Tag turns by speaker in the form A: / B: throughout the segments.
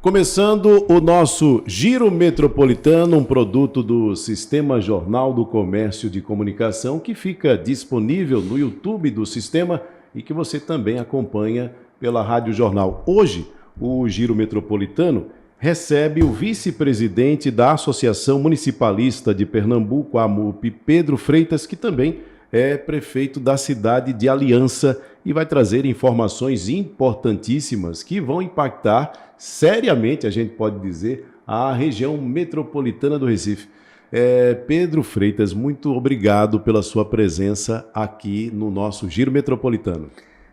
A: Começando o nosso Giro Metropolitano, um produto do Sistema Jornal do Comércio de Comunicação, que fica disponível no YouTube do Sistema e que você também acompanha pela Rádio Jornal. Hoje, o Giro Metropolitano recebe o vice-presidente da Associação Municipalista de Pernambuco, a AMUP, Pedro Freitas, que também é prefeito da cidade de Aliança e vai trazer informações importantíssimas que vão impactar seriamente, a gente pode dizer, a região metropolitana do Recife. Pedro Freitas, muito obrigado pela sua presença aqui no nosso Giro Metropolitano.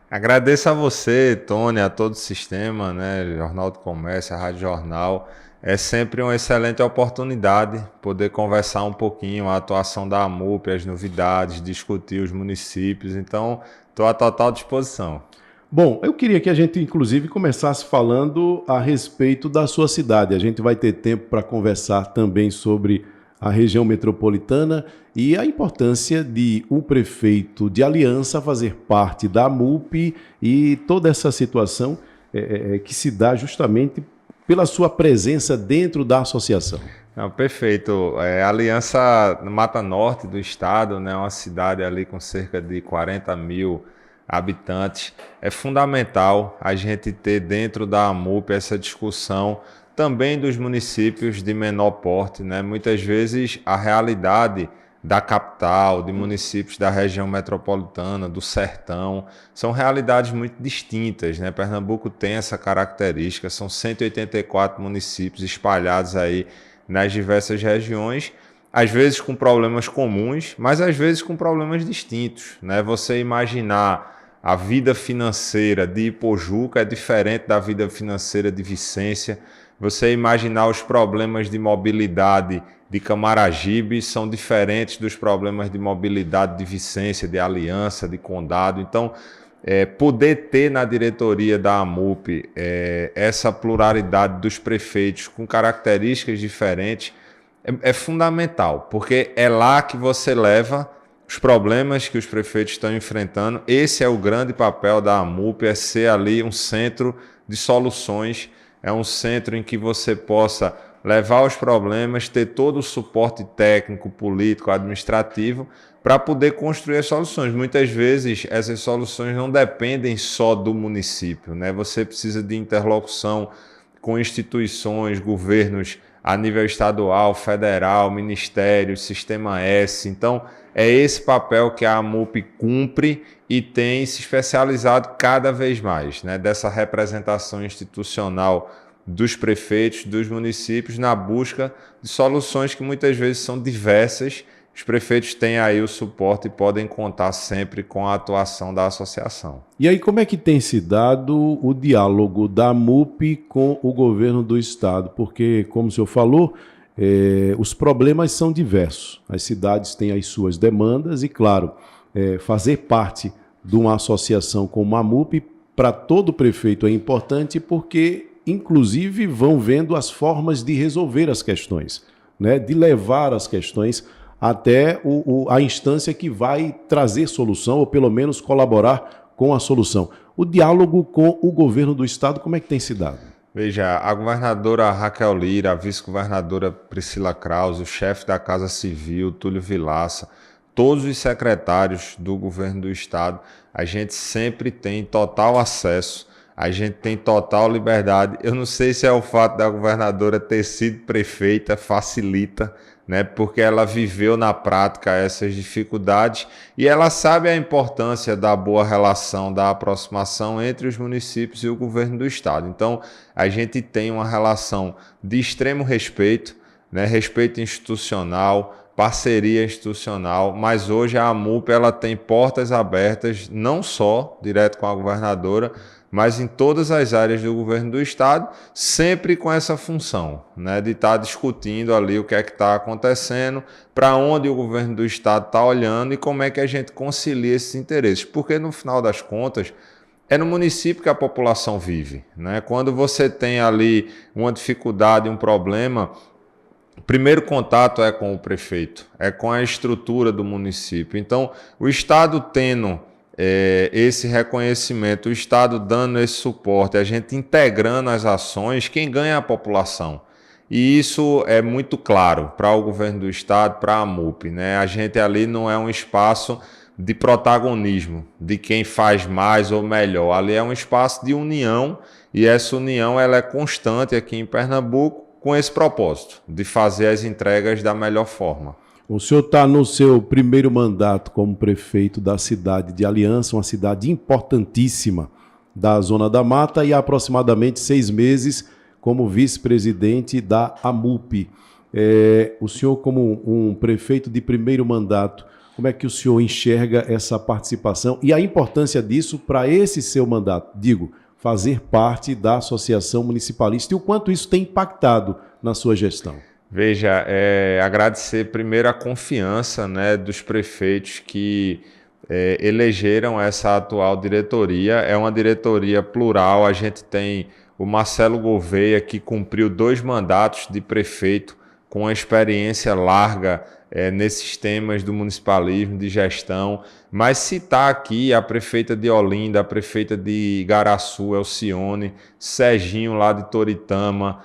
B: Agradeço a você, Tony, a todo o sistema, Jornal do Comércio, a Rádio Jornal. É sempre uma excelente oportunidade poder conversar um pouquinho a atuação da AMUP, as novidades, discutir os municípios. Então, estou à total disposição.
A: Bom, eu queria que a gente, inclusive, começasse falando a respeito da sua cidade. A gente vai ter tempo para conversar também sobre a região metropolitana e a importância de um prefeito de Aliança fazer parte da AMUP e toda essa situação que se dá justamente pela sua presença dentro da associação.
B: Não, perfeito. Aliança Mata Norte do estado, uma cidade ali com cerca de 40 mil habitantes. É fundamental a gente ter dentro da AMUP essa discussão também dos municípios de menor porte. Muitas vezes a realidade da capital, de municípios da região metropolitana, do sertão, são realidades muito distintas. Pernambuco tem essa característica, são 184 municípios espalhados aí nas diversas regiões, às vezes com problemas comuns, mas às vezes com problemas distintos. Você imaginar a vida financeira de Ipojuca é diferente da vida financeira de Vicência. Você imaginar os problemas de mobilidade de Camaragibe são diferentes dos problemas de mobilidade de Vicência, de Aliança, de Condado. Então, poder ter na diretoria da AMUP essa pluralidade dos prefeitos com características diferentes é fundamental, porque é lá que você leva os problemas que os prefeitos estão enfrentando. Esse é o grande papel da AMUP, é ser ali um centro de soluções, é um centro em que você possa levar os problemas, ter todo o suporte técnico, político, administrativo, para poder construir as soluções. Muitas vezes essas soluções não dependem só do município, Você precisa de interlocução com instituições, governos a nível estadual, federal, ministérios, Sistema S. Então, é esse papel que a AMUP cumpre e tem se especializado cada vez mais, dessa representação institucional dos prefeitos, dos municípios, na busca de soluções que muitas vezes são diversas. Os prefeitos têm aí o suporte e podem contar sempre com a atuação da associação.
A: E aí, como é que tem se dado o diálogo da AMUP com o governo do estado? Porque, como o senhor falou, os problemas são diversos. As cidades têm as suas demandas e, claro, fazer parte de uma associação como a AMUP, para todo prefeito é importante porque, inclusive, vão vendo as formas de resolver as questões, de levar as questões até a instância que vai trazer solução ou pelo menos colaborar com a solução. O diálogo com o governo do estado, como é que tem se dado?
B: Veja, a governadora Raquel Lira, a vice-governadora Priscila Krause, o chefe da Casa Civil, Túlio Vilaça, todos os secretários do governo do estado, a gente sempre tem total acesso, a gente tem total liberdade. Eu não sei se é o fato da governadora ter sido prefeita, facilita, porque ela viveu na prática essas dificuldades e ela sabe a importância da boa relação, da aproximação entre os municípios e o governo do estado. Então, a gente tem uma relação de extremo respeito, respeito institucional, parceria institucional, mas hoje a AMUP ela tem portas abertas, não só direto com a governadora, mas em todas as áreas do governo do estado, sempre com essa função, de estar discutindo ali o que é que está acontecendo, para onde o governo do estado está olhando e como é que a gente concilia esses interesses. Porque, no final das contas, é no município que a população vive. Quando você tem ali uma dificuldade, um problema, o primeiro contato é com o prefeito, é com a estrutura do município. Então, o estado tendo esse reconhecimento, o Estado dando esse suporte, a gente integrando as ações, quem ganha é a população. E isso é muito claro para o governo do Estado, para a AMUP, né? A gente ali não é um espaço de protagonismo, de quem faz mais ou melhor. Ali é um espaço de união e essa união ela é constante aqui em Pernambuco com esse propósito, de fazer as entregas da melhor forma.
A: O senhor está no seu primeiro mandato como prefeito da cidade de Aliança, uma cidade importantíssima da Zona da Mata, e há aproximadamente 6 meses como vice-presidente da AMUP. O senhor, como um prefeito de primeiro mandato, como é que o senhor enxerga essa participação e a importância disso para esse seu mandato? Digo, fazer parte da Associação Municipalista e o quanto isso tem impactado na sua gestão.
B: Veja, agradecer primeiro a confiança, né, dos prefeitos que elegeram essa atual diretoria. É uma diretoria plural, a gente tem o Marcelo Gouveia, que cumpriu 2 mandatos de prefeito com uma experiência larga nesses temas do municipalismo, de gestão, mas citar aqui a prefeita de Olinda, a prefeita de Igaraçu, Elcione, Serginho lá de Toritama,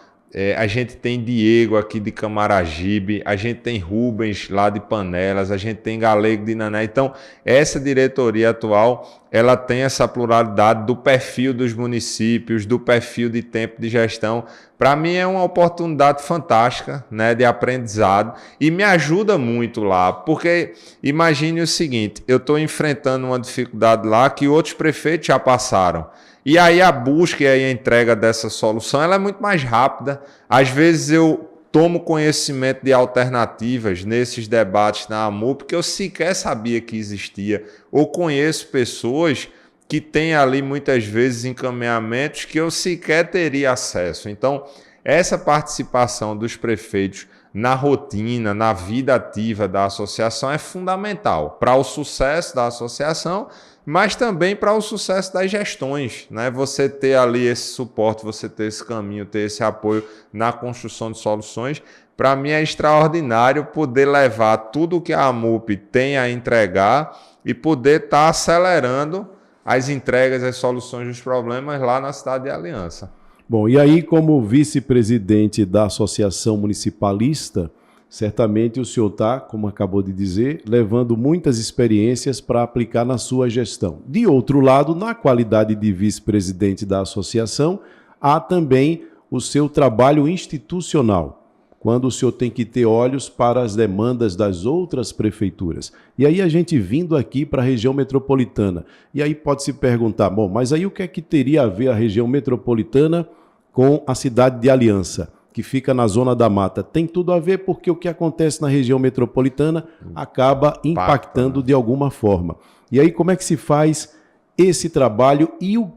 B: a gente tem Diego aqui de Camaragibe, a gente tem Rubens lá de Panelas, a gente tem Galego de Nané. Então, essa diretoria atual, ela tem essa pluralidade do perfil dos municípios, do perfil de tempo de gestão. Para mim é uma oportunidade fantástica, né, de aprendizado e me ajuda muito lá, porque imagine o seguinte, eu estou enfrentando uma dificuldade lá que outros prefeitos já passaram. E aí a busca e a entrega dessa solução ela é muito mais rápida. Às vezes eu tomo conhecimento de alternativas nesses debates na AMUP que eu sequer sabia que existia, ou conheço pessoas que têm ali muitas vezes encaminhamentos que eu sequer teria acesso. Então, essa participação dos prefeitos na rotina, na vida ativa da associação é fundamental para o sucesso da associação, mas também para o sucesso das gestões, né? Você ter ali esse suporte, você ter esse caminho, ter esse apoio na construção de soluções, para mim é extraordinário poder levar tudo o que a AMUP tem a entregar e poder estar acelerando as entregas, as soluções dos problemas lá na cidade de Aliança.
A: Bom, e aí como vice-presidente da Associação Municipalista, certamente o senhor está, como acabou de dizer, levando muitas experiências para aplicar na sua gestão. De outro lado, na qualidade de vice-presidente da associação, há também o seu trabalho institucional, quando o senhor tem que ter olhos para as demandas das outras prefeituras. E aí a gente vindo aqui para a região metropolitana, e aí pode se perguntar, bom, mas aí o que é que teria a ver a região metropolitana com a cidade de Aliança, que fica na Zona da Mata? Tem tudo a ver, porque o que acontece na região metropolitana acaba impactando de alguma forma. E aí como é que se faz esse trabalho e o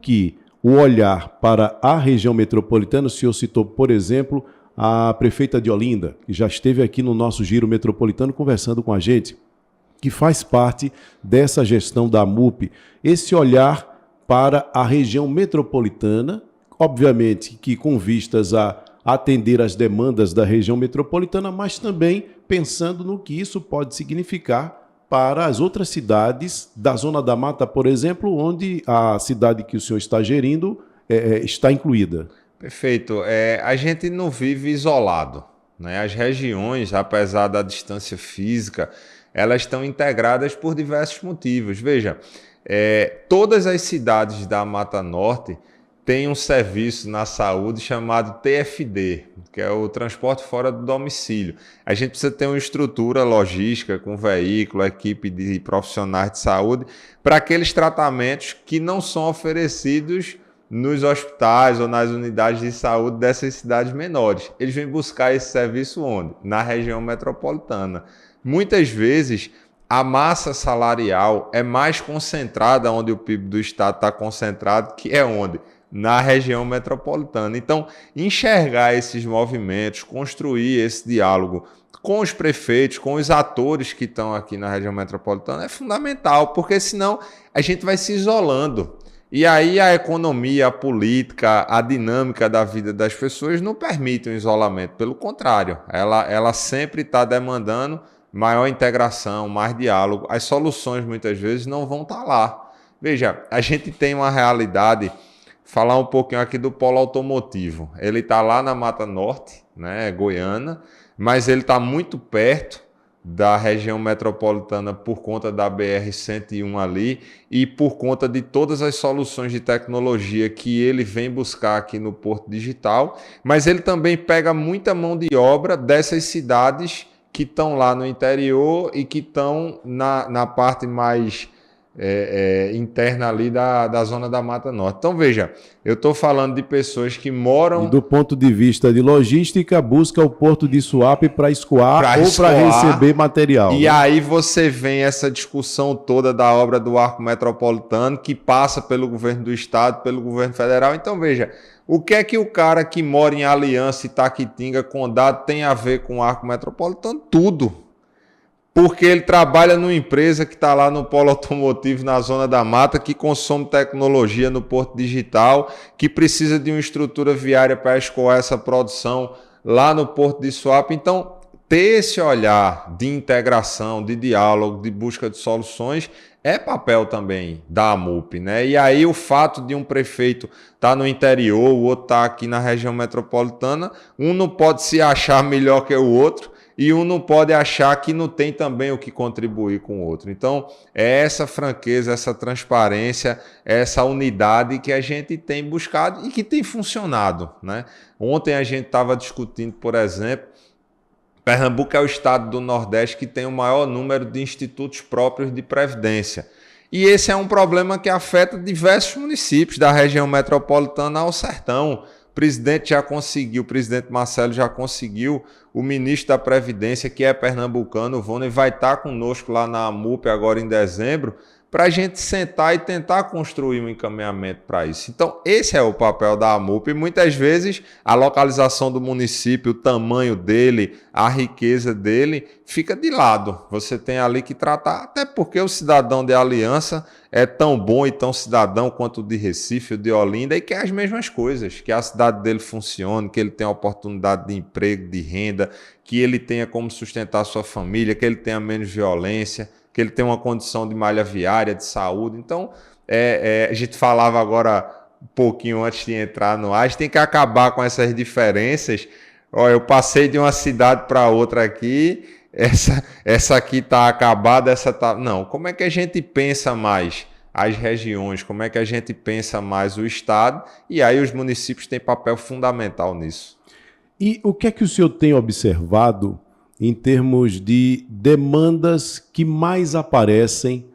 A: olhar para a região metropolitana? O senhor citou, por exemplo, a prefeita de Olinda, que já esteve aqui no nosso Giro Metropolitano conversando com a gente, que faz parte dessa gestão da AMUP, esse olhar para a região metropolitana, obviamente que com vistas a atender às demandas da região metropolitana, mas também pensando no que isso pode significar para as outras cidades da Zona da Mata, por exemplo, onde a cidade que o senhor está gerindo está incluída.
B: Perfeito. A gente não vive isolado, né? As regiões, apesar da distância física, elas estão integradas por diversos motivos. Veja, todas as cidades da Mata Norte têm um serviço na saúde chamado TFD, que é o transporte fora do domicílio. A gente precisa ter uma estrutura logística com veículo, equipe de profissionais de saúde para aqueles tratamentos que não são oferecidos nos hospitais ou nas unidades de saúde dessas cidades menores. Eles vêm buscar esse serviço onde? Na região metropolitana. Muitas vezes a massa salarial é mais concentrada onde o PIB do estado está concentrado, que é onde? Na região metropolitana. Então, enxergar esses movimentos, construir esse diálogo com os prefeitos, com os atores que estão aqui na região metropolitana é fundamental, porque senão a gente vai se isolando. E aí a economia, a política, a dinâmica da vida das pessoas não permite um isolamento. Pelo contrário, ela sempre está demandando maior integração, mais diálogo. As soluções muitas vezes não vão estar lá. Veja, a gente tem uma realidade, falar um pouquinho aqui do polo automotivo. Ele está lá na Mata Norte, né, Goiânia, mas ele está muito perto da região metropolitana por conta da BR-101 ali e por conta de todas as soluções de tecnologia que ele vem buscar aqui no Porto Digital, mas ele também pega muita mão de obra dessas cidades que estão lá no interior e que estão na parte mais interna ali da zona da Mata Norte. Então, veja, eu estou falando de pessoas que moram...
A: E do ponto de vista de logística, busca o porto de Suape para escoar ou para receber material.
B: E aí você vem essa discussão toda da obra do Arco Metropolitano, que passa pelo governo do estado, pelo governo federal. Então, veja, o que é que o cara que mora em Aliança, Itaquitinga, Condado tem a ver com o Arco Metropolitano? Tudo. Porque ele trabalha numa empresa que está lá no polo automotivo, na zona da mata, que consome tecnologia no Porto Digital, que precisa de uma estrutura viária para escoar essa produção lá no Porto de Suape. Então, ter esse olhar de integração, de diálogo, de busca de soluções, é papel também da AMUP, né? E aí o fato de um prefeito estar no interior, o outro estar aqui na região metropolitana, um não pode se achar melhor que o outro, e um não pode achar que não tem também o que contribuir com o outro. Então, é essa franqueza, essa transparência, essa unidade que a gente tem buscado e que tem funcionado, né? Ontem a gente estava discutindo, por exemplo, Pernambuco é o estado do Nordeste que tem o maior número de institutos próprios de previdência. E esse é um problema que afeta diversos municípios da região metropolitana ao sertão. O presidente Marcelo já conseguiu, o ministro da Previdência, que é pernambucano, o Vônei, vai estar conosco lá na AMUP agora em dezembro, para a gente sentar e tentar construir um encaminhamento para isso. Então, esse é o papel da AMUP. E muitas vezes a localização do município, o tamanho dele, a riqueza dele, fica de lado. Você tem ali que tratar, até porque o cidadão de Aliança é tão bom e tão cidadão quanto o de Recife, o de Olinda, e quer as mesmas coisas, que a cidade dele funcione, que ele tenha oportunidade de emprego, de renda, que ele tenha como sustentar sua família, que ele tenha menos violência, que ele tenha uma condição de malha viária, de saúde. Então, a gente falava agora um pouquinho antes de entrar no ar, a gente tem que acabar com essas diferenças. Olha, eu passei de uma cidade para outra aqui, essa aqui está acabada, essa está... Não, como é que a gente pensa mais as regiões, como é que a gente pensa mais o estado? E aí os municípios têm papel fundamental nisso.
A: E o que é que o senhor tem observado em termos de demandas que mais aparecem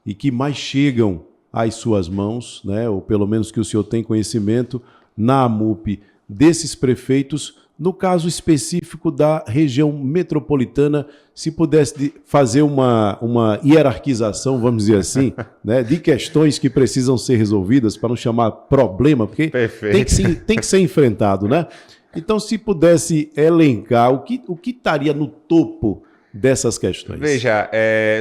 A: e que mais chegam às suas mãos, né? Ou pelo menos que o senhor tem conhecimento na AMUP desses prefeitos, no caso específico da região metropolitana, se pudesse fazer uma hierarquização, vamos dizer assim, né, de questões que precisam ser resolvidas, para não chamar problema, porque tem que ser enfrentado, né? Então, se pudesse elencar o que estaria no topo dessas questões?
B: Veja,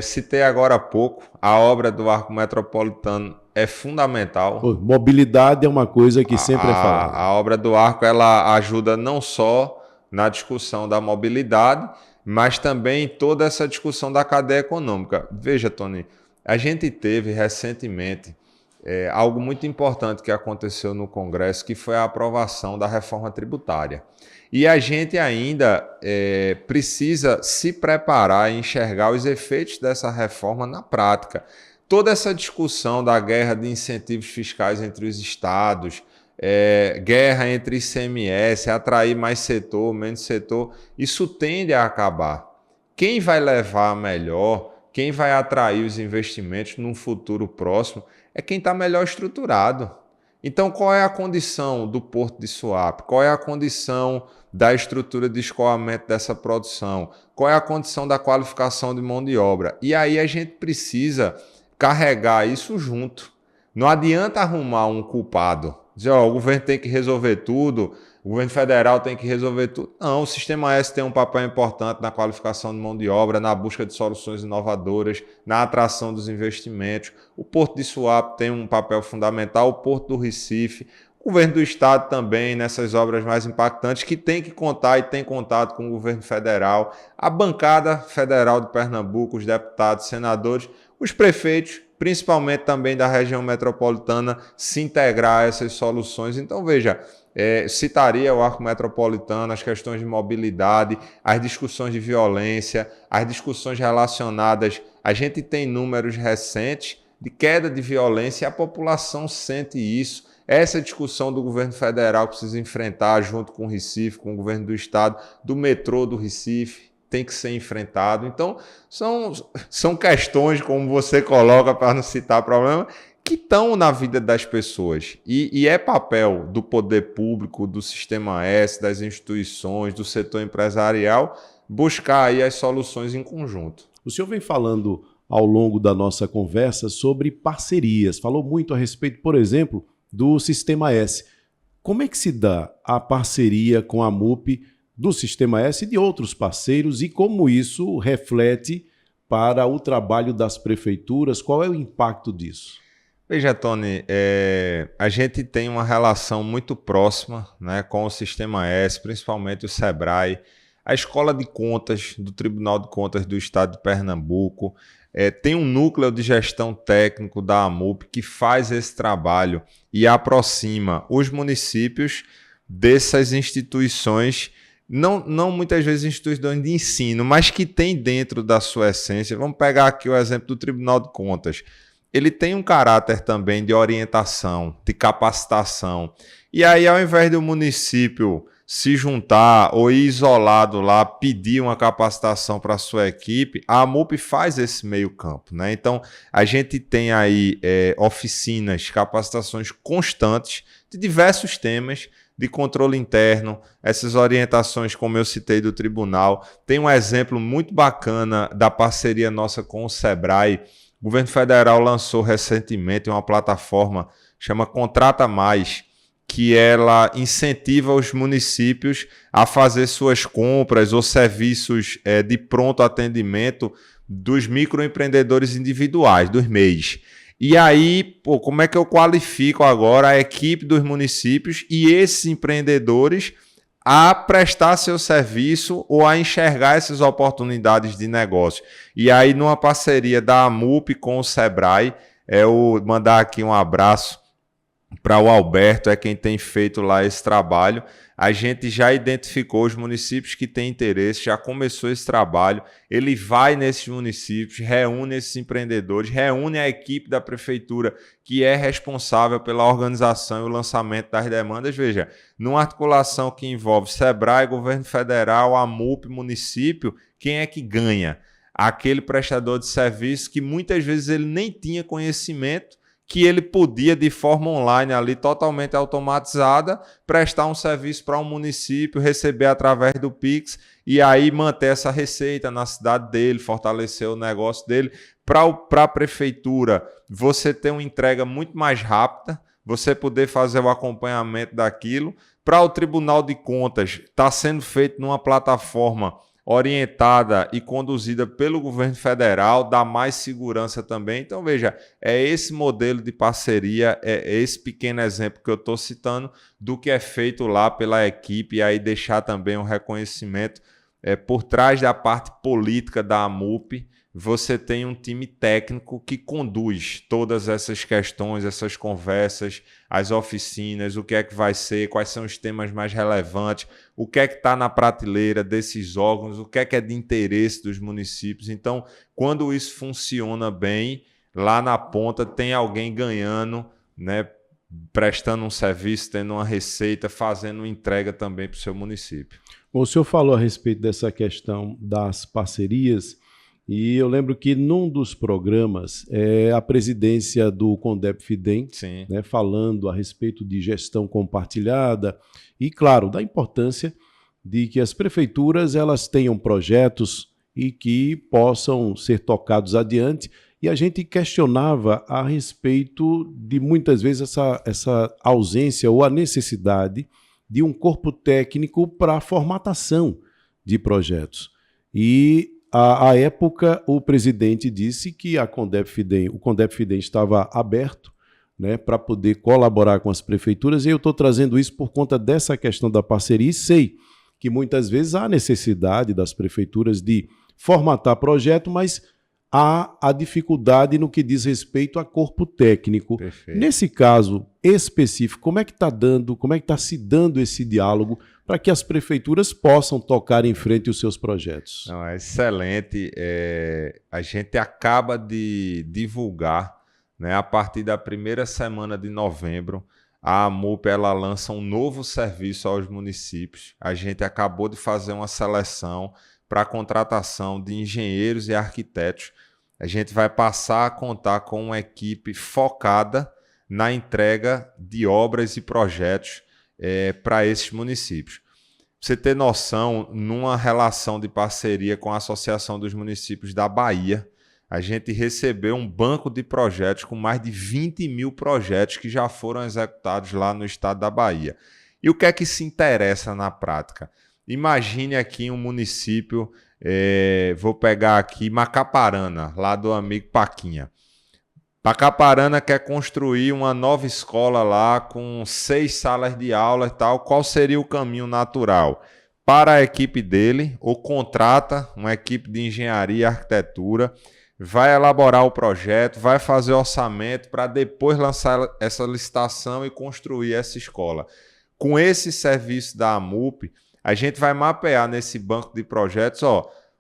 B: citei agora há pouco, a obra do Arco Metropolitano é fundamental.
A: Mobilidade é uma coisa que sempre é falada.
B: A obra do Arco, ela ajuda não só na discussão da mobilidade, mas também em toda essa discussão da cadeia econômica. Veja, Tony, a gente teve recentemente algo muito importante que aconteceu no Congresso, que foi a aprovação da reforma tributária. E a gente ainda precisa se preparar e enxergar os efeitos dessa reforma na prática. Toda essa discussão da guerra de incentivos fiscais entre os estados, guerra entre ICMS, atrair mais setor, menos setor, isso tende a acabar. Quem vai levar melhor, quem vai atrair os investimentos num futuro próximo é quem está melhor estruturado. Então, qual é a condição do Porto de Suape? Qual é a condição da estrutura de escoamento dessa produção? Qual é a condição da qualificação de mão de obra? E aí a gente precisa carregar isso junto. Não adianta arrumar um culpado. Dizer, o governo tem que resolver tudo, o governo federal tem que resolver tudo. Não, o Sistema S tem um papel importante na qualificação de mão de obra, na busca de soluções inovadoras, na atração dos investimentos. O Porto de Suape tem um papel fundamental, o Porto do Recife, o governo do estado também, nessas obras mais impactantes, que tem que contar e tem contato com o governo federal, a bancada federal de Pernambuco, os deputados, senadores, os prefeitos principalmente também da região metropolitana, se integrar a essas soluções. Então, veja, citaria o arco metropolitano, as questões de mobilidade, as discussões de violência, as discussões relacionadas. A gente tem números recentes de queda de violência e a população sente isso. Essa discussão do governo federal precisa enfrentar junto com o Recife, com o governo do estado, do metrô do Recife, tem que ser enfrentado. Então, são questões, como você coloca, para não citar problema, que estão na vida das pessoas. E é papel do poder público, do Sistema S, das instituições, do setor empresarial, buscar aí as soluções em conjunto.
A: O senhor vem falando ao longo da nossa conversa sobre parcerias. Falou muito a respeito, por exemplo, do Sistema S. Como é que se dá a parceria com a MUP do Sistema S e de outros parceiros e como isso reflete para o trabalho das prefeituras? Qual é o impacto disso?
B: Veja, Tony, a gente tem uma relação muito próxima, né, com o Sistema S, principalmente o SEBRAE, a Escola de Contas do Tribunal de Contas do Estado de Pernambuco, tem um núcleo de gestão técnico da AMUP que faz esse trabalho e aproxima os municípios dessas instituições, não muitas vezes instituições de ensino, mas que tem dentro da sua essência. Vamos pegar aqui o exemplo do Tribunal de Contas. Ele tem um caráter também de orientação, de capacitação. E aí, ao invés do município se juntar ou ir isolado lá, pedir uma capacitação para a sua equipe, a AMUP faz esse meio campo, né? Então, a gente tem aí oficinas, capacitações constantes de diversos temas, de controle interno, essas orientações, como eu citei, do tribunal. Tem um exemplo muito bacana da parceria nossa com o SEBRAE. O governo federal lançou recentemente uma plataforma chama Contrata Mais, que ela incentiva os municípios a fazer suas compras ou serviços de pronto atendimento dos microempreendedores individuais, dos MEIs. E aí, como é que eu qualifico agora a equipe dos municípios e esses empreendedores a prestar seu serviço ou a enxergar essas oportunidades de negócio? E aí, numa parceria da AMUP com o SEBRAE, eu mandar aqui um abraço para o Alberto, quem tem feito lá esse trabalho. A gente já identificou os municípios que têm interesse, já começou esse trabalho. Ele vai nesses municípios, reúne esses empreendedores, reúne a equipe da prefeitura que é responsável pela organização e o lançamento das demandas. Veja, numa articulação que envolve SEBRAE, governo federal, AMUP, município, quem é que ganha? Aquele prestador de serviço que muitas vezes ele nem tinha conhecimento que ele podia, de forma online, ali totalmente automatizada, prestar um serviço para um município, receber através do Pix e aí manter essa receita na cidade dele, fortalecer o negócio dele. Para a prefeitura, você ter uma entrega muito mais rápida, você poder fazer o acompanhamento daquilo. Para o Tribunal de Contas, está sendo feito numa plataforma orientada e conduzida pelo governo federal, dá mais segurança também. Então, veja, é esse modelo de parceria, é esse pequeno exemplo que eu estou citando do que é feito lá pela equipe, e aí deixar também um reconhecimento por trás da parte política da AMUP. Você tem um time técnico que conduz todas essas questões, essas conversas, as oficinas, o que é que vai ser, quais são os temas mais relevantes, o que é que está na prateleira desses órgãos, o que é de interesse dos municípios. Então, quando isso funciona bem, lá na ponta tem alguém ganhando, né, prestando um serviço, tendo uma receita, fazendo entrega também para o seu município.
A: Bom, o senhor falou a respeito dessa questão das parcerias. E eu lembro que num dos programas, a presidência do CONDEP-FIDEM, né, falando a respeito de gestão compartilhada e, claro, da importância de que as prefeituras elas tenham projetos e que possam ser tocados adiante. E a gente questionava a respeito de, muitas vezes, essa ausência ou a necessidade de um corpo técnico para a formatação de projetos. E à época, o presidente disse que o CONDEP-FIDEM estava aberto, né, para poder colaborar com as prefeituras, e eu estou trazendo isso por conta dessa questão da parceria, e sei que muitas vezes há necessidade das prefeituras de formatar projeto, mas há a dificuldade no que diz respeito a corpo técnico.
B: Perfeito.
A: Nesse caso específico, como é que está se dando esse diálogo para que as prefeituras possam tocar em frente os seus projetos?
B: Não, é excelente. A gente acaba de divulgar, né, a partir da primeira semana de novembro, a AMUP ela lança um novo serviço aos municípios. A gente acabou de fazer uma seleção para a contratação de engenheiros e arquitetos. A gente vai passar a contar com uma equipe focada na entrega de obras e projetos para esses municípios. Pra você ter noção, numa relação de parceria com a Associação dos Municípios da Bahia, a gente recebeu um banco de projetos com mais de 20 mil projetos que já foram executados lá no estado da Bahia. E o que é que se interessa na prática? Imagine aqui um município, vou pegar aqui Macaparana, lá do amigo Paquinha. Macaparana quer construir uma nova escola lá com 6 salas de aula e tal. Qual seria o caminho natural? Para a equipe dele, ou contrata uma equipe de engenharia e arquitetura, vai elaborar o projeto, vai fazer orçamento para depois lançar essa licitação e construir essa escola. Com esse serviço da AMUP, a gente vai mapear nesse banco de projetos,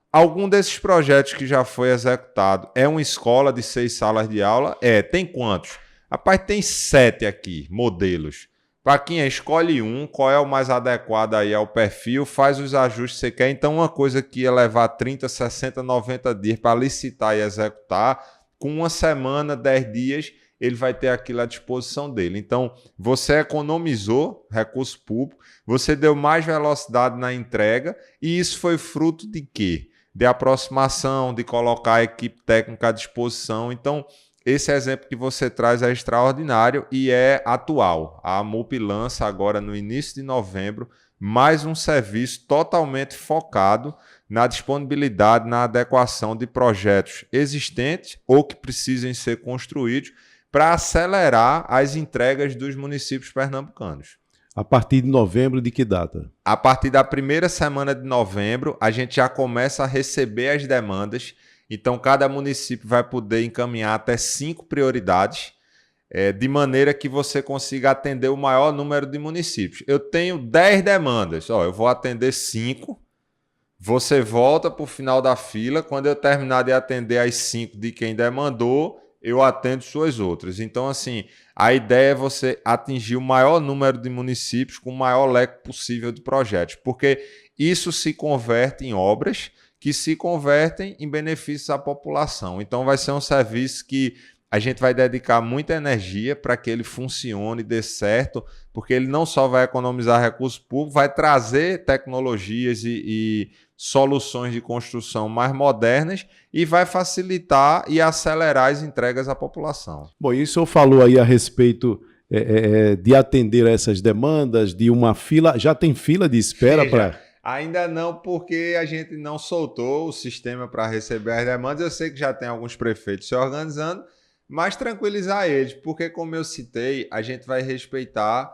B: algum desses projetos que já foi executado é uma escola de 6 salas de aula? Tem quantos? Rapaz, tem 7 aqui, modelos. Paquinha, escolhe um, qual é o mais adequado aí ao perfil, faz os ajustes que você quer. Então, uma coisa que ia levar 30, 60, 90 dias para licitar e executar, com uma semana, 10 dias, ele vai ter aquilo à disposição dele. Então, você economizou recurso público, você deu mais velocidade na entrega, e isso foi fruto de quê? De aproximação, de colocar a equipe técnica à disposição. Então, esse exemplo que você traz é extraordinário e é atual. A AMUP lança agora, no início de novembro, mais um serviço totalmente focado na disponibilidade, na adequação de projetos existentes ou que precisem ser construídos para acelerar as entregas dos municípios pernambucanos.
A: A partir de novembro, de que data?
B: A partir da primeira semana de novembro, a gente já começa a receber as demandas. Então, cada município vai poder encaminhar até 5 prioridades, de maneira que você consiga atender o maior número de municípios. Eu tenho 10 demandas, eu vou atender 5, você volta para o final da fila, quando eu terminar de atender as 5 de quem demandou, eu atendo suas outras. Então, assim, a ideia é você atingir o maior número de municípios com o maior leque possível de projetos, porque isso se converte em obras que se convertem em benefícios à população. Então, vai ser um serviço que a gente vai dedicar muita energia para que ele funcione, dê certo, porque ele não só vai economizar recursos públicos, vai trazer tecnologias e soluções de construção mais modernas e vai facilitar e acelerar as entregas à população.
A: Bom, e o senhor falou aí a respeito de atender a essas demandas, de uma fila, já tem fila de espera para...
B: Ainda não, porque a gente não soltou o sistema para receber as demandas. Eu sei que já tem alguns prefeitos se organizando, mas tranquilizar eles, porque, como eu citei, a gente vai respeitar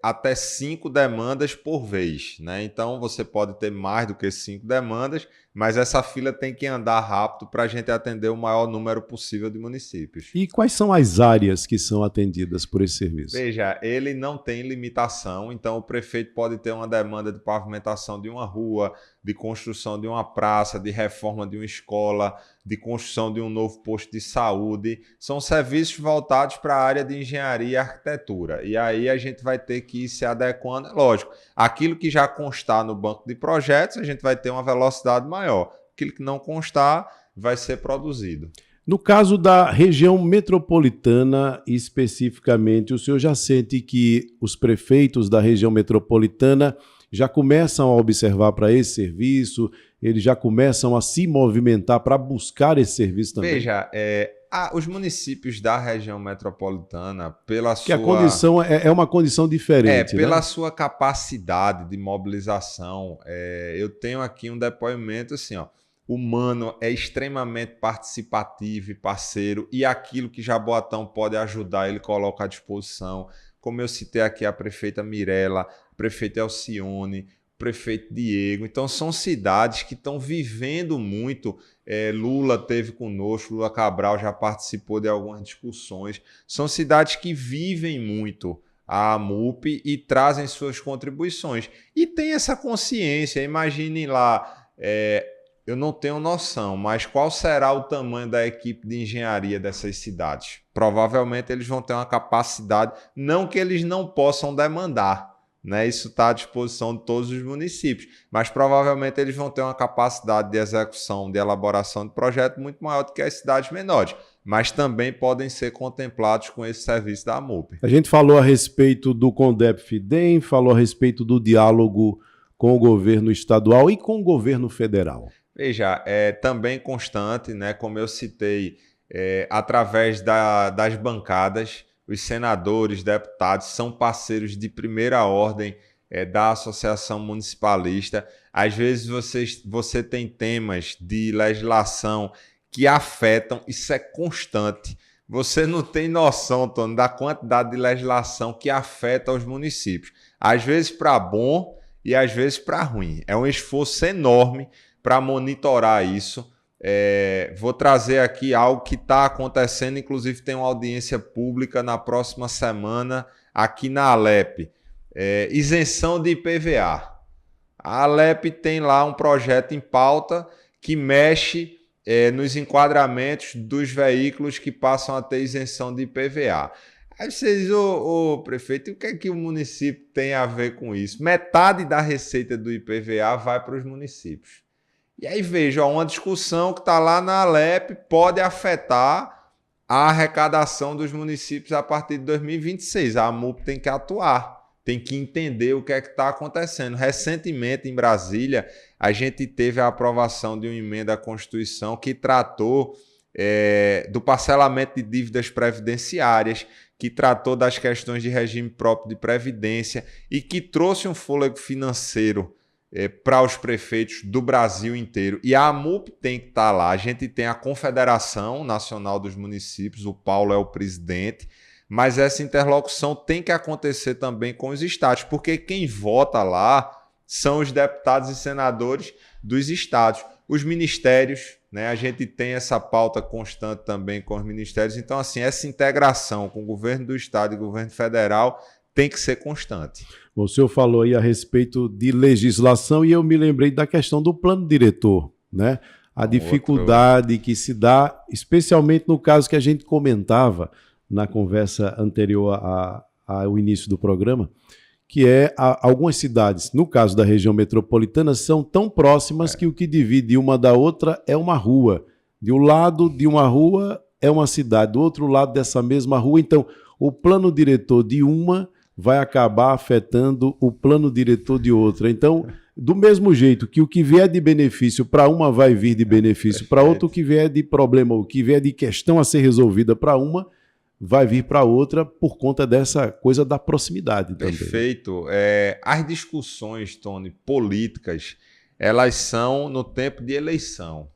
B: até 5 demandas por vez, né? Então, você pode ter mais do que 5 demandas, mas essa fila tem que andar rápido para a gente atender o maior número possível de municípios.
A: E quais são as áreas que são atendidas por esse serviço?
B: Veja, ele não tem limitação, então o prefeito pode ter uma demanda de pavimentação de uma rua, de construção de uma praça, de reforma de uma escola, de construção de um novo posto de saúde. São serviços voltados para a área de engenharia e arquitetura. E aí a gente vai ter que ir se adequando. Lógico, aquilo que já constar no banco de projetos, a gente vai ter uma velocidade maior. Aquilo que não constar vai ser produzido.
A: No caso da região metropolitana, especificamente, o senhor já sente que os prefeitos da região metropolitana já começam a observar para esse serviço, eles já começam a se movimentar para buscar esse serviço também?
B: Veja, os municípios da região metropolitana, pela
A: que a condição é uma condição diferente,
B: pela
A: né?
B: sua capacidade de mobilização. Eu tenho aqui um depoimento assim, o Mano é extremamente participativo e parceiro, e aquilo que Jaboatão pode ajudar, ele coloca à disposição. Como eu citei aqui a prefeita Mirella, o prefeito Elcione, o prefeito Diego. Então, são cidades que estão vivendo muito. Lula teve conosco, Lula Cabral já participou de algumas discussões. São cidades que vivem muito a MUP e trazem suas contribuições. E tem essa consciência. Imaginem lá, eu não tenho noção, mas qual será o tamanho da equipe de engenharia dessas cidades? Provavelmente eles vão ter uma capacidade, não que eles não possam demandar, né? Isso está à disposição de todos os municípios, mas provavelmente eles vão ter uma capacidade de execução, de elaboração de projeto muito maior do que as cidades menores, mas também podem ser contemplados com esse serviço da MUP.
A: A gente falou a respeito do CONDEP-FIDEM, falou a respeito do diálogo com o governo estadual e com o governo federal.
B: Veja, é também constante, né? Como eu citei, através das bancadas, os senadores, deputados são parceiros de primeira ordem da Associação Municipalista. Às vezes você tem temas de legislação que afetam, isso é constante. Você não tem noção, Tony, da quantidade de legislação que afeta os municípios. Às vezes para bom e às vezes para ruim. É um esforço enorme para monitorar isso. Vou trazer aqui algo que está acontecendo, inclusive tem uma audiência pública na próxima semana aqui na Alep. Isenção de IPVA. A Alep tem lá um projeto em pauta que mexe nos enquadramentos dos veículos que passam a ter isenção de IPVA. Aí você diz, prefeito, o que é que o município tem a ver com isso? Metade da receita do IPVA vai para os municípios. E aí veja, uma discussão que está lá na Alep pode afetar a arrecadação dos municípios a partir de 2026. A MUP tem que atuar, tem que entender o que é que está acontecendo. Recentemente, em Brasília, a gente teve a aprovação de uma emenda à Constituição que tratou do parcelamento de dívidas previdenciárias, que tratou das questões de regime próprio de previdência e que trouxe um fôlego financeiro para os prefeitos do Brasil inteiro. E a MUP tem que estar lá. A gente tem a Confederação Nacional dos Municípios, o Paulo é o presidente, mas essa interlocução tem que acontecer também com os estados, porque quem vota lá são os deputados e senadores dos estados. Os ministérios, né? A gente tem essa pauta constante também com os ministérios. Então, assim, essa integração com o governo do estado e o governo federal tem que ser constante.
A: O senhor falou aí a respeito de legislação e eu me lembrei da questão do plano diretor, né? A dificuldade que se dá, especialmente no caso que a gente comentava na conversa anterior ao início do programa, que algumas cidades, no caso da região metropolitana, são tão próximas que o que divide uma da outra é uma rua. De um lado de uma rua é uma cidade, do outro lado dessa mesma rua. Então, o plano diretor de uma vai acabar afetando o plano diretor de outra. Então, do mesmo jeito que o que vier de benefício para uma vai vir de benefício para outra, o que vier de problema, o que vier de questão a ser resolvida para uma, vai vir para outra por conta dessa coisa da proximidade também.
B: Perfeito. As discussões, Tony, políticas, elas são no tempo de eleição.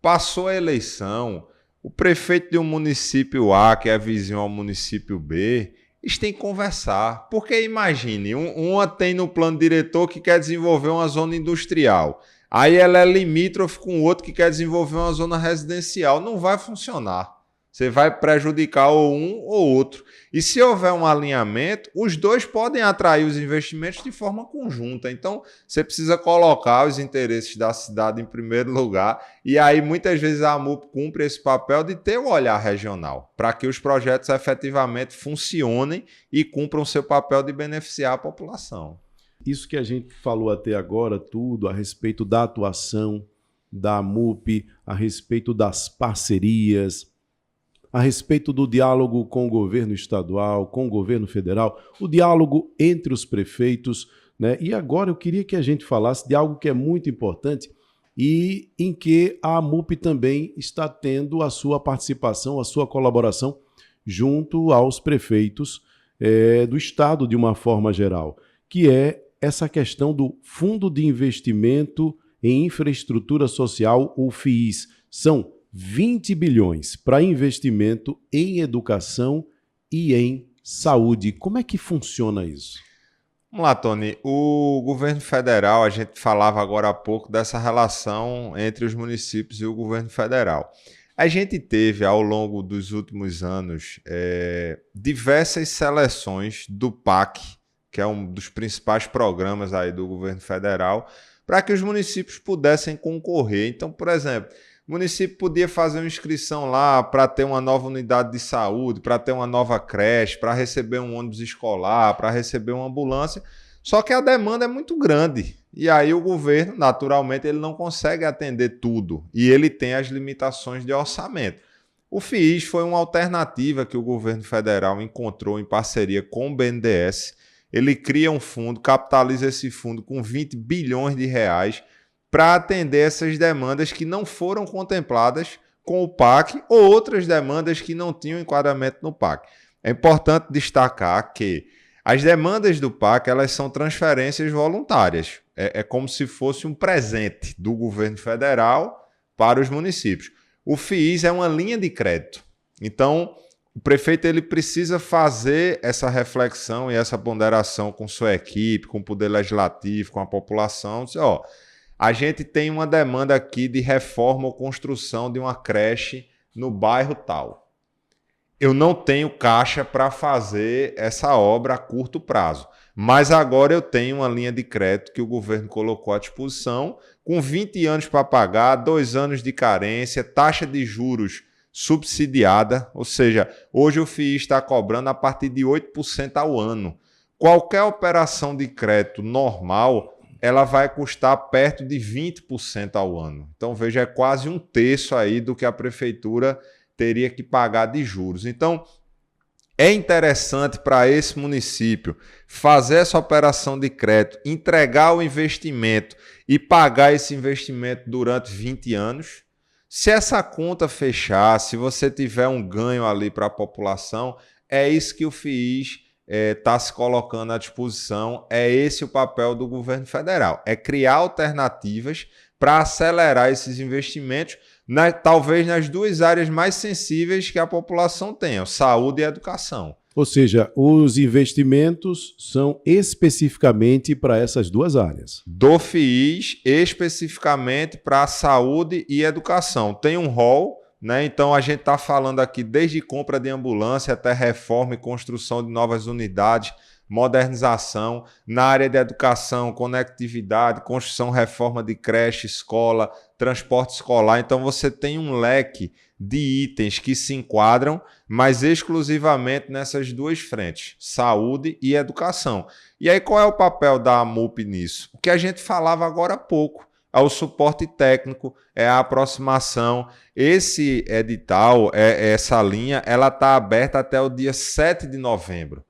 B: Passou a eleição, o prefeito de um município A, que é vizinho ao município B, eles têm que conversar. Porque imagine, uma tem no plano diretor que quer desenvolver uma zona industrial. Aí ela é limítrofe com outro que quer desenvolver uma zona residencial. Não vai funcionar. Você vai prejudicar ou um ou outro. E se houver um alinhamento, os dois podem atrair os investimentos de forma conjunta. Então, você precisa colocar os interesses da cidade em primeiro lugar. E aí, muitas vezes, a MUP cumpre esse papel de ter o olhar regional, para que os projetos efetivamente funcionem e cumpram seu papel de beneficiar a população.
A: Isso que a gente falou até agora, tudo a respeito da atuação da MUP, a respeito das parcerias, a respeito do diálogo com o governo estadual, com o governo federal, o diálogo entre os prefeitos, né? E agora eu queria que a gente falasse de algo que é muito importante e em que a MUP também está tendo a sua participação, a sua colaboração junto aos prefeitos do estado de uma forma geral, que é essa questão do Fundo de Investimento em Infraestrutura Social, o FIIs. São 20 bilhões para investimento em educação e em saúde. Como é que funciona isso?
B: Vamos lá, Tony. O governo federal, a gente falava agora há pouco dessa relação entre os municípios e o governo federal. A gente teve, ao longo dos últimos anos, diversas seleções do PAC, que é um dos principais programas aí do governo federal, para que os municípios pudessem concorrer. Então, por exemplo, o município podia fazer uma inscrição lá para ter uma nova unidade de saúde, para ter uma nova creche, para receber um ônibus escolar, para receber uma ambulância, só que a demanda é muito grande. E aí o governo, naturalmente, ele não consegue atender tudo e ele tem as limitações de orçamento. O FIIs foi uma alternativa que o governo federal encontrou em parceria com o BNDES. Ele cria um fundo, capitaliza esse fundo com 20 bilhões de reais para atender essas demandas que não foram contempladas com o PAC ou outras demandas que não tinham enquadramento no PAC. É importante destacar que as demandas do PAC, elas são transferências voluntárias. É como se fosse um presente do governo federal para os municípios. O FIIs é uma linha de crédito. Então, o prefeito ele precisa fazer essa reflexão e essa ponderação com sua equipe, com o poder legislativo, com a população. Dizer, a gente tem uma demanda aqui de reforma ou construção de uma creche no bairro tal. Eu não tenho caixa para fazer essa obra a curto prazo, mas agora eu tenho uma linha de crédito que o governo colocou à disposição, com 20 anos para pagar, 2 anos de carência, taxa de juros subsidiada, ou seja, hoje o FII está cobrando a partir de 8% ao ano. Qualquer operação de crédito normal, ela vai custar perto de 20% ao ano. Então, veja, é quase 1/3 aí do que a prefeitura teria que pagar de juros. Então, é interessante para esse município fazer essa operação de crédito, entregar o investimento e pagar esse investimento durante 20 anos. Se essa conta fechar, se você tiver um ganho ali para a população, é isso que o FIIs está se colocando à disposição, é esse o papel do governo federal, é criar alternativas para acelerar esses investimentos, talvez nas duas áreas mais sensíveis que a população tem, saúde e educação.
A: Ou seja, os investimentos são especificamente para essas duas áreas.
B: Do FIIs, especificamente para a saúde e educação. Tem um rol, né? Então a gente está falando aqui desde compra de ambulância até reforma e construção de novas unidades, modernização, na área de educação, conectividade, construção, reforma de creche, escola, transporte escolar. Então você tem um leque de itens que se enquadram, mas exclusivamente nessas duas frentes, saúde e educação. E aí qual é o papel da AMUP nisso? O que a gente falava agora há pouco, é o suporte técnico, é a aproximação. Esse edital, essa linha, ela está aberta até o dia 7 de novembro.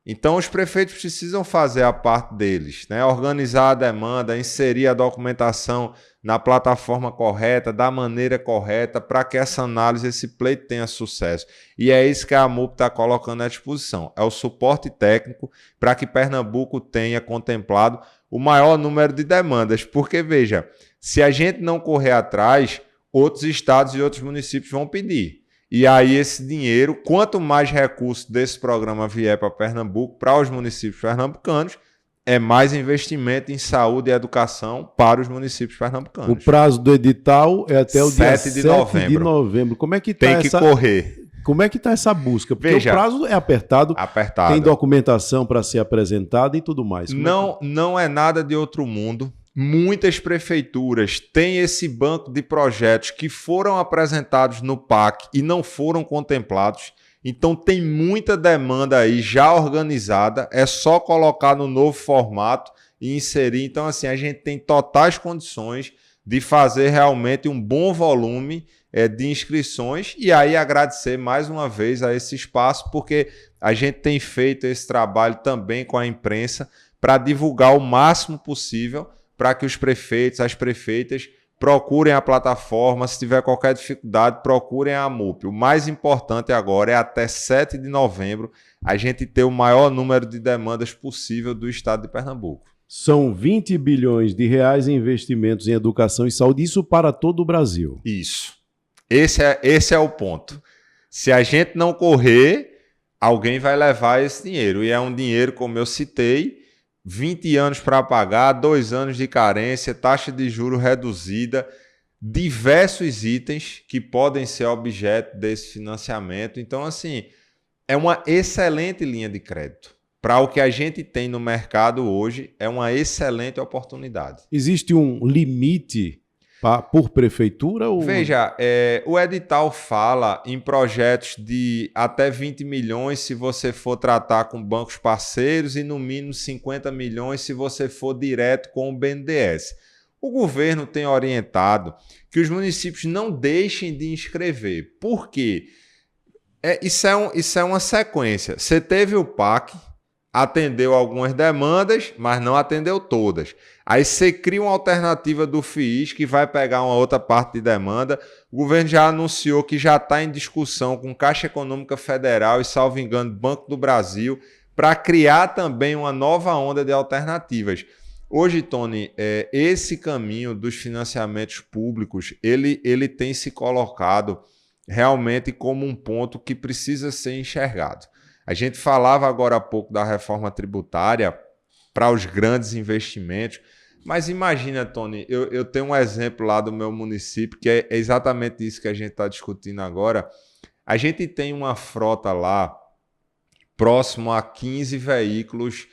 B: Então, os prefeitos precisam fazer a parte deles, né? Organizar a demanda, inserir a documentação na plataforma correta, da maneira correta, para que essa análise, esse pleito tenha sucesso. E é isso que a AMUP está colocando à disposição. É o suporte técnico para que Pernambuco tenha contemplado o maior número de demandas. Porque, veja, se a gente não correr atrás, outros estados e outros municípios vão pedir. E aí esse dinheiro, quanto mais recursos desse programa vier para Pernambuco, para os municípios pernambucanos, é mais investimento em saúde e educação para os municípios pernambucanos.
A: O prazo do edital é até o dia 7
B: de novembro.
A: Como é que está
B: essa... correr.
A: Como é que está essa busca? Porque
B: Veja,
A: o prazo é apertado, tem documentação para ser apresentada e tudo mais.
B: Não é nada de outro mundo. Muitas prefeituras têm esse banco de projetos que foram apresentados no PAC e não foram contemplados. Então tem muita demanda aí já organizada, é só colocar no novo formato e inserir. Então assim, a gente tem totais condições de fazer realmente um bom volume de inscrições e aí agradecer mais uma vez a esse espaço, porque a gente tem feito esse trabalho também com a imprensa para divulgar o máximo possível para que os prefeitos, as prefeitas procurem a plataforma. Se tiver qualquer dificuldade, procurem a AMUP. O mais importante agora é até 7 de novembro a gente ter o maior número de demandas possível do estado de Pernambuco.
A: São 20 bilhões de reais em investimentos em educação e saúde, isso para todo o Brasil.
B: Isso. Esse é o ponto. Se a gente não correr, alguém vai levar esse dinheiro. E é um dinheiro, como eu citei, 20 anos para pagar, 2 anos de carência, taxa de juros reduzida, diversos itens que podem ser objeto desse financiamento. Então, assim, é uma excelente linha de crédito. Para o que a gente tem no mercado hoje, é uma excelente oportunidade.
A: Existe um limite por prefeitura? Ou...
B: Veja, o edital fala em projetos de até 20 milhões se você for tratar com bancos parceiros e no mínimo 50 milhões se você for direto com o BNDES. O governo tem orientado que os municípios não deixem de inscrever. Por quê? Isso é uma sequência. Você teve o PAC, atendeu algumas demandas, mas não atendeu todas. Aí você cria uma alternativa do FIIs que vai pegar uma outra parte de demanda. O governo já anunciou que já está em discussão com Caixa Econômica Federal e, salvo engano, Banco do Brasil, para criar também uma nova onda de alternativas. Hoje, Tony, esse caminho dos financiamentos públicos, ele tem se colocado realmente como um ponto que precisa ser enxergado. A gente falava agora há pouco da reforma tributária para os grandes investimentos, mas imagina, Tony, eu tenho um exemplo lá do meu município, que é exatamente isso que a gente está discutindo agora. A gente tem uma frota lá próximo a 15 veículos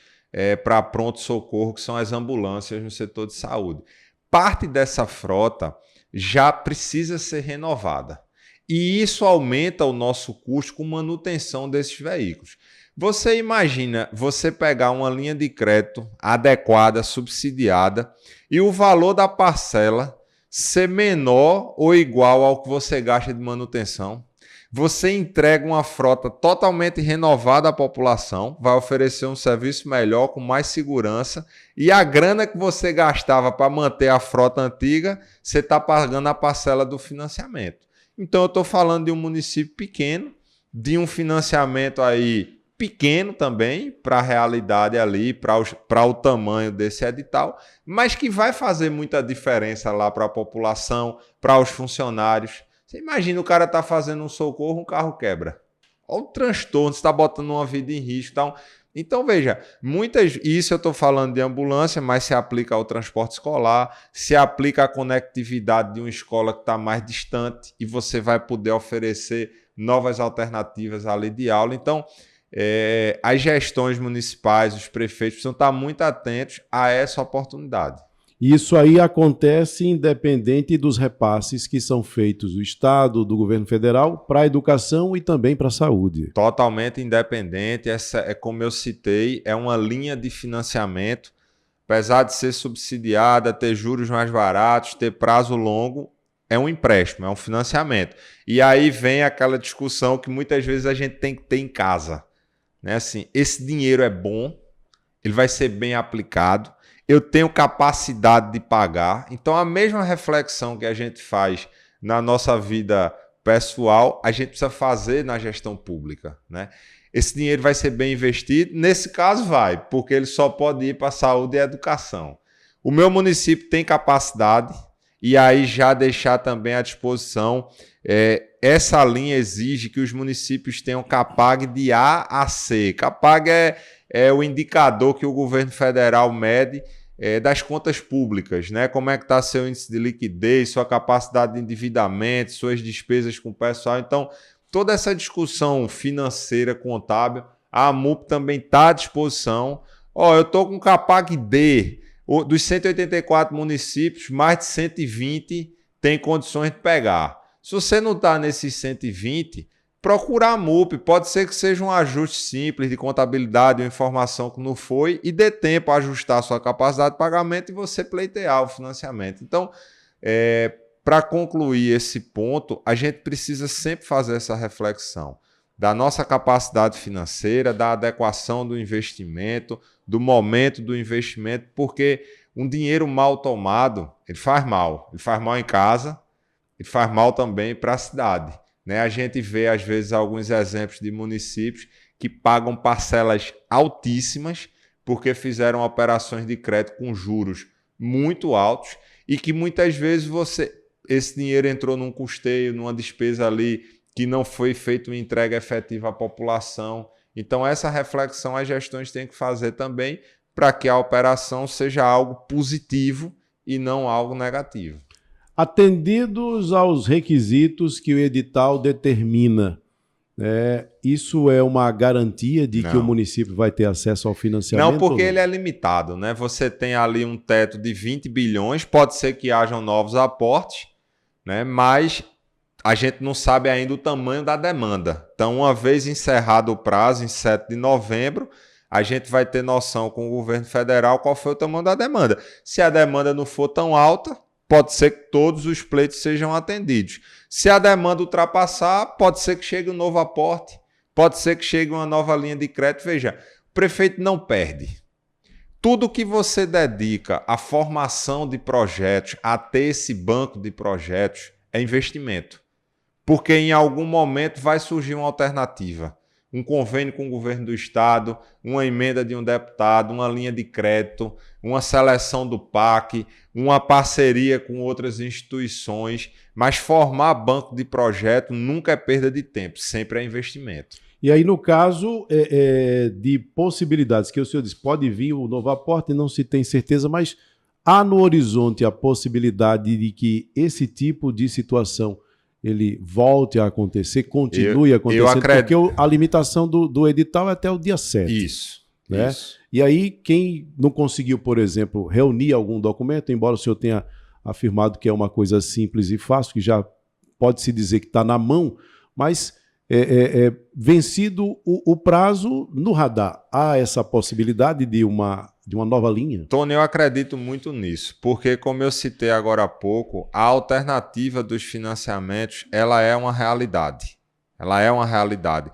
B: para pronto-socorro, que são as ambulâncias no setor de saúde. Parte dessa frota já precisa ser renovada. E isso aumenta o nosso custo com manutenção desses veículos. Você imagina você pegar uma linha de crédito adequada, subsidiada, e o valor da parcela ser menor ou igual ao que você gasta de manutenção. Você entrega uma frota totalmente renovada à população, vai oferecer um serviço melhor, com mais segurança, e a grana que você gastava para manter a frota antiga, você está pagando a parcela do financiamento. Então, eu estou falando de um município pequeno, de um financiamento aí pequeno também, para a realidade ali, para o tamanho desse edital, mas que vai fazer muita diferença lá para a população, para os funcionários. Você imagina o cara tá fazendo um socorro, um carro quebra. Olha o transtorno, você está botando uma vida em risco. Então, veja, isso eu estou falando de ambulância, mas se aplica ao transporte escolar, se aplica à conectividade de uma escola que está mais distante e você vai poder oferecer novas alternativas ali de aula. Então, as gestões municipais, os prefeitos precisam estar muito atentos a essa oportunidade.
A: Isso aí acontece independente dos repasses que são feitos do Estado, do governo federal, para a educação e também para a saúde.
B: Totalmente independente. Essa, como eu citei, é uma linha de financiamento. Apesar de ser subsidiada, ter juros mais baratos, ter prazo longo, é um empréstimo, é um financiamento. E aí vem aquela discussão que muitas vezes a gente tem que ter em casa. Né? Assim, esse dinheiro é bom, ele vai ser bem aplicado, eu tenho capacidade de pagar. Então, a mesma reflexão que a gente faz na nossa vida pessoal, a gente precisa fazer na gestão pública. Né? Esse dinheiro vai ser bem investido? Nesse caso, vai, porque ele só pode ir para a saúde e a educação. O meu município tem capacidade, e aí já deixar também à disposição, essa linha exige que os municípios tenham CAPAG de A a C. CAPAG é o indicador que o governo federal mede das contas públicas, né? Como é que está seu índice de liquidez, sua capacidade de endividamento, suas despesas com o pessoal. Então, toda essa discussão financeira, contábil, a AMUP também está à disposição. Eu estou com CAPAG D, dos 184 municípios, mais de 120 tem condições de pegar. Se você não está nesses 120, procura a AMUP, pode ser que seja um ajuste simples de contabilidade, uma informação que não foi, e dê tempo a ajustar a sua capacidade de pagamento e você pleitear o financiamento. Então, para concluir esse ponto, a gente precisa sempre fazer essa reflexão da nossa capacidade financeira, da adequação do investimento, do momento do investimento, porque um dinheiro mal tomado, ele faz mal em casa, ele faz mal também para a cidade. A gente vê, às vezes, alguns exemplos de municípios que pagam parcelas altíssimas porque fizeram operações de crédito com juros muito altos e que muitas vezes esse dinheiro entrou num custeio, numa despesa ali que não foi feita uma entrega efetiva à população. Então, essa reflexão as gestões têm que fazer também para que a operação seja algo positivo e não algo negativo.
A: Atendidos aos requisitos que o edital determina, isso é uma garantia de que o município vai ter acesso ao financiamento?
B: Não, porque ele é limitado, né? Você tem ali um teto de 20 bilhões, pode ser que hajam novos aportes, né? Mas a gente não sabe ainda o tamanho da demanda. Então, uma vez encerrado o prazo, em 7 de novembro, a gente vai ter noção com o governo federal qual foi o tamanho da demanda. Se a demanda não for tão alta, pode ser que todos os pleitos sejam atendidos. Se a demanda ultrapassar, pode ser que chegue um novo aporte, pode ser que chegue uma nova linha de crédito. Veja, o prefeito não perde. Tudo que você dedica à formação de projetos, a ter esse banco de projetos, é investimento. Porque em algum momento vai surgir uma alternativa. Um convênio com o governo do estado, uma emenda de um deputado, uma linha de crédito, uma seleção do PAC, uma parceria com outras instituições, mas formar banco de projeto nunca é perda de tempo, sempre é investimento.
A: E aí, no caso de possibilidades, que o senhor disse, pode vir o novo aporte, não se tem certeza, mas há no horizonte a possibilidade de que esse tipo de situação ele volte a acontecer, continue acontecendo, porque a limitação do edital é até o dia 7.
B: Isso,
A: né?
B: Isso.
A: E aí, quem não conseguiu, por exemplo, reunir algum documento, embora o senhor tenha afirmado que é uma coisa simples e fácil, que já pode-se dizer que está na mão, mas vencido o prazo no radar, há essa possibilidade de uma nova linha?
B: Tony, eu acredito muito nisso, porque como eu citei agora há pouco, a alternativa dos financiamentos, ela é uma realidade. Ela é uma realidade.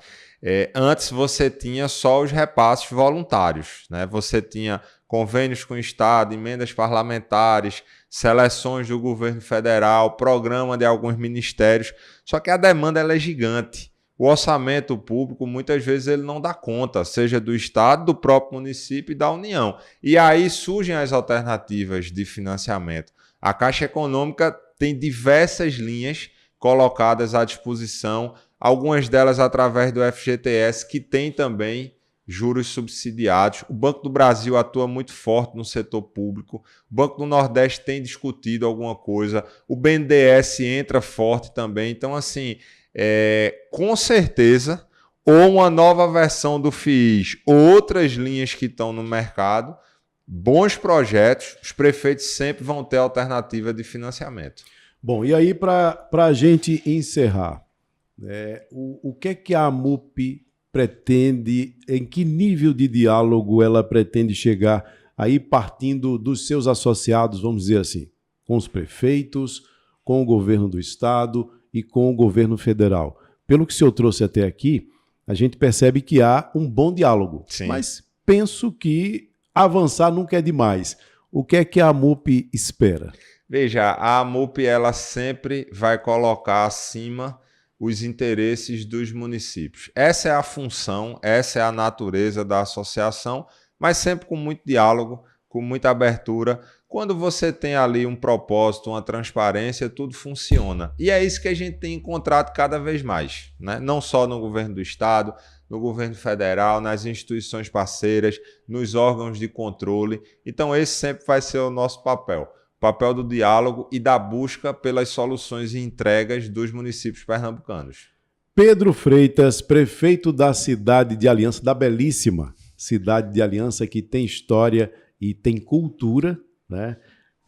B: Antes você tinha só os repasses voluntários, né? Você tinha convênios com o Estado, emendas parlamentares, seleções do governo federal, programa de alguns ministérios, só que a demanda ela é gigante. O orçamento público, muitas vezes, ele não dá conta, seja do Estado, do próprio município e da União. E aí surgem as alternativas de financiamento. A Caixa Econômica tem diversas linhas colocadas à disposição, algumas delas através do FGTS, que tem também juros subsidiados. O Banco do Brasil atua muito forte no setor público. O Banco do Nordeste tem discutido alguma coisa. O BNDES entra forte também. Então, assim... com certeza, ou uma nova versão do FIIs, outras linhas que estão no mercado, bons projetos, os prefeitos sempre vão ter alternativa de financiamento.
A: Bom, e aí para a gente encerrar, o que é que a AMUP pretende, em que nível de diálogo ela pretende chegar, aí partindo dos seus associados, vamos dizer assim, com os prefeitos, com o governo do estado e com o governo federal. Pelo que o senhor trouxe até aqui, a gente percebe que há um bom diálogo.
B: Sim.
A: Mas penso que avançar nunca é demais. O que é que a AMUP espera?
B: Veja, a AMUP ela sempre vai colocar acima os interesses dos municípios. Essa é a função, essa é a natureza da associação, mas sempre com muito diálogo, com muita abertura. Quando você tem ali um propósito, uma transparência, tudo funciona. E é isso que a gente tem encontrado cada vez mais, né? Não só no governo do estado, no governo federal, nas instituições parceiras, nos órgãos de controle. Então esse sempre vai ser o nosso papel. O papel do diálogo e da busca pelas soluções e entregas dos municípios pernambucanos.
A: Pedro Freitas, prefeito da cidade de Aliança, da belíssima cidade de Aliança, que tem história e tem cultura, né?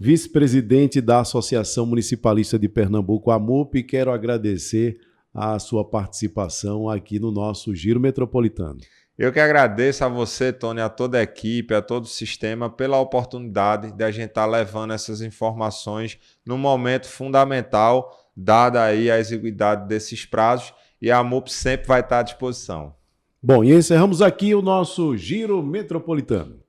A: Vice-presidente da Associação Municipalista de Pernambuco, AMUP, quero agradecer a sua participação aqui no nosso Giro Metropolitano.
B: Eu que agradeço a você, Tony, a toda a equipe, a todo o sistema, pela oportunidade de a gente estar levando essas informações num momento fundamental, dada aí a exiguidade desses prazos, e a AMUP sempre vai estar à disposição.
A: Bom, e encerramos aqui o nosso Giro Metropolitano.